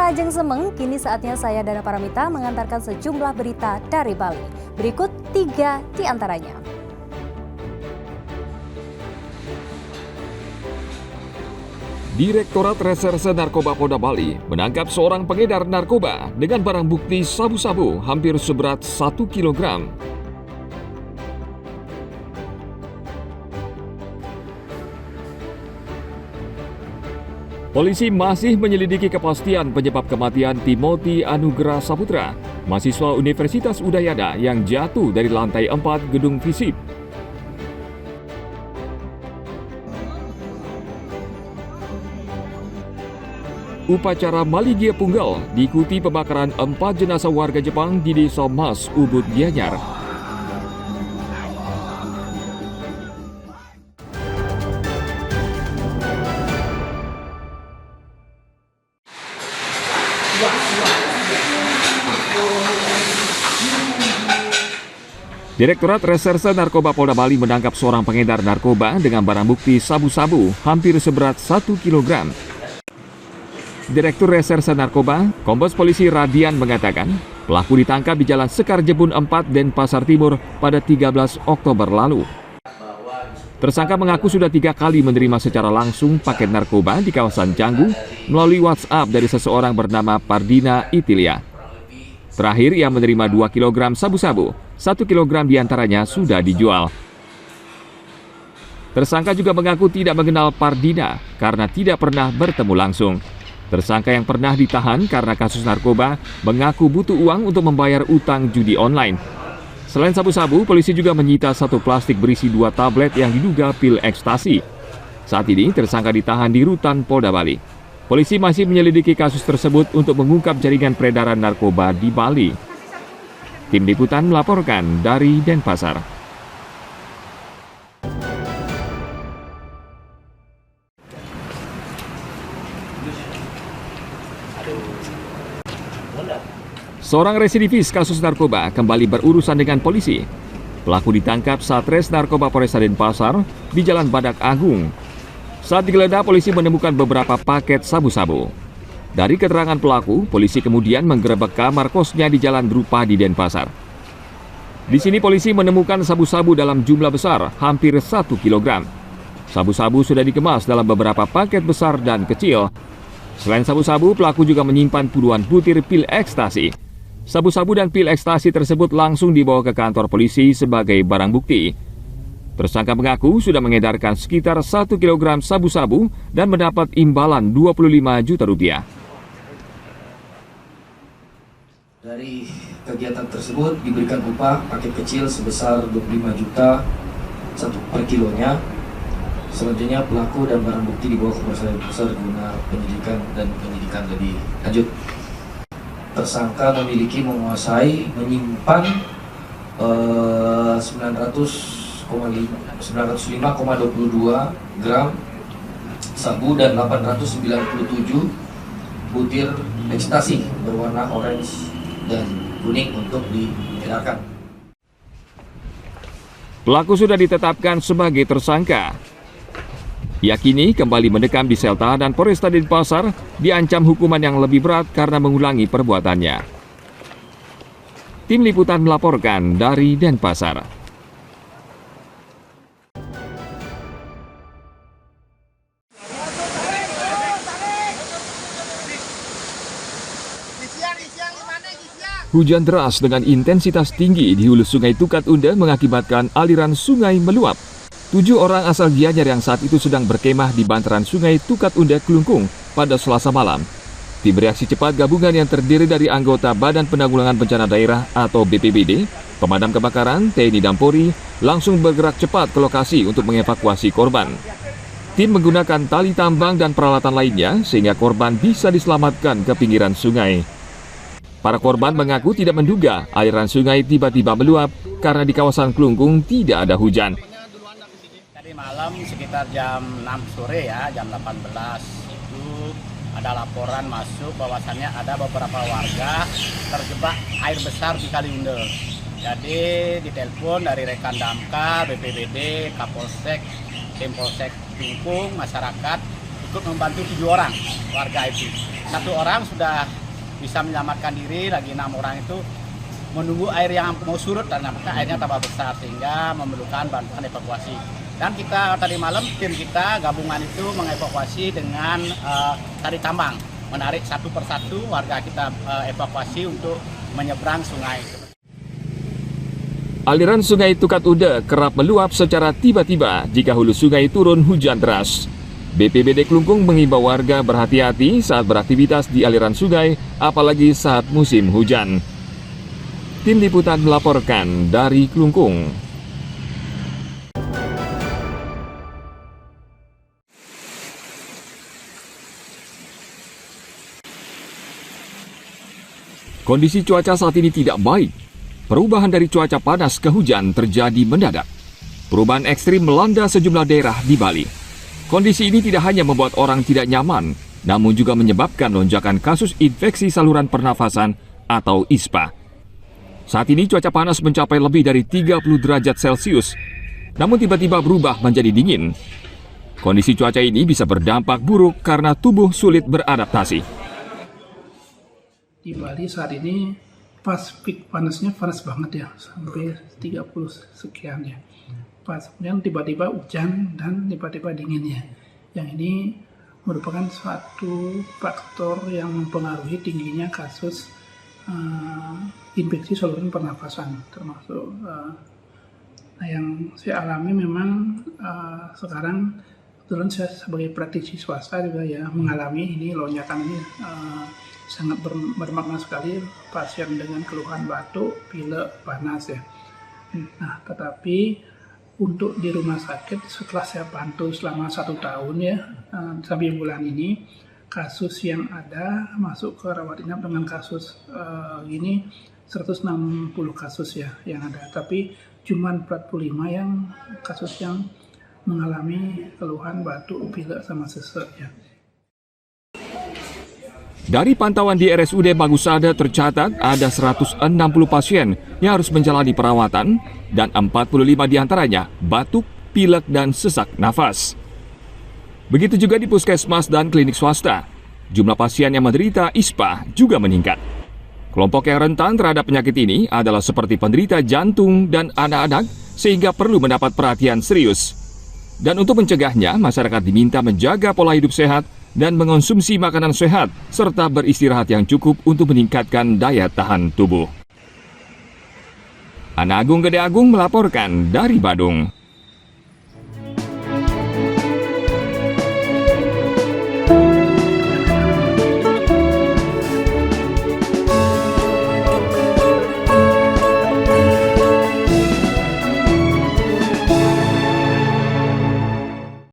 Ajeng Semeng, kini saatnya saya Dana Paramita mengantarkan sejumlah berita dari Bali. Berikut 3 di antaranya. Direktorat Reserse Narkoba Polda Bali menangkap seorang pengedar narkoba dengan barang bukti sabu-sabu hampir seberat 1 kilogram. Polisi masih menyelidiki kepastian penyebab kematian Timothy Anugrah Saputra, mahasiswa Universitas Udayana yang jatuh dari lantai 4 gedung FISIP. Upacara Maligia Punggal diikuti pembakaran 4 jenazah warga Jepang di Desa Mas, Ubud, Gianyar. Direktorat Reserse Narkoba Polda Bali menangkap seorang pengedar narkoba dengan barang bukti sabu-sabu hampir seberat 1 kilogram. Direktur Reserse Narkoba, Kombes Polisi Radian mengatakan, pelaku ditangkap di Jalan Sekar Jebun 4, Denpasar Timur pada 13 Oktober lalu. Tersangka mengaku sudah 3 kali menerima secara langsung paket narkoba di kawasan Canggu melalui WhatsApp dari seseorang bernama Pardina Itilia. Terakhir, ia menerima 2 kg sabu-sabu, 1 kg diantaranya sudah dijual. Tersangka juga mengaku tidak mengenal Pardina karena tidak pernah bertemu langsung. Tersangka yang pernah ditahan karena kasus narkoba mengaku butuh uang untuk membayar utang judi online. Selain sabu-sabu, polisi juga menyita 1 plastik berisi 2 tablet yang diduga pil ekstasi. Saat ini, tersangka ditahan di Rutan Polda Bali. Polisi masih menyelidiki kasus tersebut untuk mengungkap jaringan peredaran narkoba di Bali. Tim Liputan melaporkan dari Denpasar. Seorang residivis kasus narkoba kembali berurusan dengan polisi. Pelaku ditangkap Satres Narkoba Polresta Denpasar di Jalan Badak Agung. Saat digeledah, polisi menemukan beberapa paket sabu-sabu. Dari keterangan pelaku, polisi kemudian menggerebek kamar kosnya di Jalan Drupadi Denpasar. Di sini polisi menemukan sabu-sabu dalam jumlah besar, hampir 1 kg. Sabu-sabu sudah dikemas dalam beberapa paket besar dan kecil. Selain sabu-sabu, pelaku juga menyimpan puluhan butir pil ekstasi. Sabu-sabu dan pil ekstasi tersebut langsung dibawa ke kantor polisi sebagai barang bukti. Tersangka mengaku sudah mengedarkan sekitar 1 kg sabu-sabu dan mendapat imbalan 25 juta rupiah. Dari kegiatan tersebut diberikan upah paket kecil sebesar 25 juta per kilonya. Selanjutnya pelaku dan barang bukti dibawa ke Polres Denpasar guna penyidikan lebih lanjut. Tersangka menguasai menyimpan 905,22 gram sabu dan 897 butir ekstasi berwarna orange dan kuning untuk diedarkan. Pelaku sudah ditetapkan sebagai tersangka. Ia kini kembali mendekam di sel tahanan Polresta Denpasar, diancam hukuman yang lebih berat karena mengulangi perbuatannya. Tim Liputan melaporkan dari Denpasar. Hujan deras dengan intensitas tinggi di hulu Sungai Tukat Unda mengakibatkan aliran sungai meluap. 7 orang asal Gianyar yang saat itu sedang berkemah di bantaran Sungai Tukat Unda Kelungkung pada Selasa malam. Tim reaksi cepat gabungan yang terdiri dari anggota Badan Penanggulangan Bencana Daerah atau BPBD, pemadam kebakaran, TNI dan Polri langsung bergerak cepat ke lokasi untuk mengevakuasi korban. Tim menggunakan tali tambang dan peralatan lainnya sehingga korban bisa diselamatkan ke pinggiran sungai. Para korban mengaku tidak menduga aliran sungai tiba-tiba meluap karena di kawasan Kelungkung tidak ada hujan. Tadi malam sekitar jam 6 sore ya, jam 18 itu ada laporan masuk bahwasannya ada beberapa warga terjebak air besar di Kaliunde. Jadi ditelepon dari rekan Damkar, BPBD, Kapolsek, Tim Polsek Kelungkung, masyarakat ikut membantu 7 orang warga itu. 1 orang sudah bisa menyelamatkan diri. Lagi 6 orang itu menunggu air yang mau surut dan nampaknya airnya tambah besar sehingga memerlukan bantuan evakuasi. Dan kita tadi malam tim kita gabungan itu mengevakuasi dengan tali tambang, menarik satu persatu warga kita evakuasi untuk menyeberang sungai. Aliran sungai Tukat Ude kerap meluap secara tiba-tiba jika hulu sungai turun hujan deras. BPBD Klungkung mengimbau warga berhati-hati saat beraktivitas di aliran sungai, apalagi saat musim hujan. Tim Liputan melaporkan dari Klungkung. Kondisi cuaca saat ini tidak baik. Perubahan dari cuaca panas ke hujan terjadi mendadak. Perubahan ekstrim melanda sejumlah daerah di Bali. Kondisi ini tidak hanya membuat orang tidak nyaman, namun juga menyebabkan lonjakan kasus infeksi saluran pernafasan atau ISPA. Saat ini cuaca panas mencapai lebih dari 30 derajat Celcius, namun tiba-tiba berubah menjadi dingin. Kondisi cuaca ini bisa berdampak buruk karena tubuh sulit beradaptasi. Di Bali saat ini pas peak panasnya panas banget ya, sampai 30 sekian ya. Pas kemudian tiba-tiba hujan dan tiba-tiba dingin ya. Yang ini merupakan suatu faktor yang mempengaruhi tingginya kasus infeksi saluran pernafasan, termasuk yang saya alami memang sekarang kebetulan saya sebagai praktisi swasta juga ya mengalami ini lonjakan ini sangat bermakna sekali, pasien dengan keluhan batuk, pilek, panas ya. Nah, tetapi untuk di rumah sakit setelah saya pantau selama 1 tahun ya sampai bulan ini, kasus yang ada masuk ke rawat inap dengan kasus ini 160 kasus ya yang ada, tapi cuma 45 yang kasus yang mengalami keluhan batuk, pilek sama sesek ya. Dari pantauan di RSUD Bagusada tercatat ada 160 pasien yang harus menjalani perawatan dan 45 diantaranya batuk, pilek, dan sesak nafas. Begitu juga di puskesmas dan klinik swasta. Jumlah pasien yang menderita ISPA juga meningkat. Kelompok yang rentan terhadap penyakit ini adalah seperti penderita jantung dan anak-anak sehingga perlu mendapat perhatian serius. Dan untuk mencegahnya, masyarakat diminta menjaga pola hidup sehat dan mengonsumsi makanan sehat, serta beristirahat yang cukup untuk meningkatkan daya tahan tubuh. Ana Agung Gede Agung melaporkan dari Badung.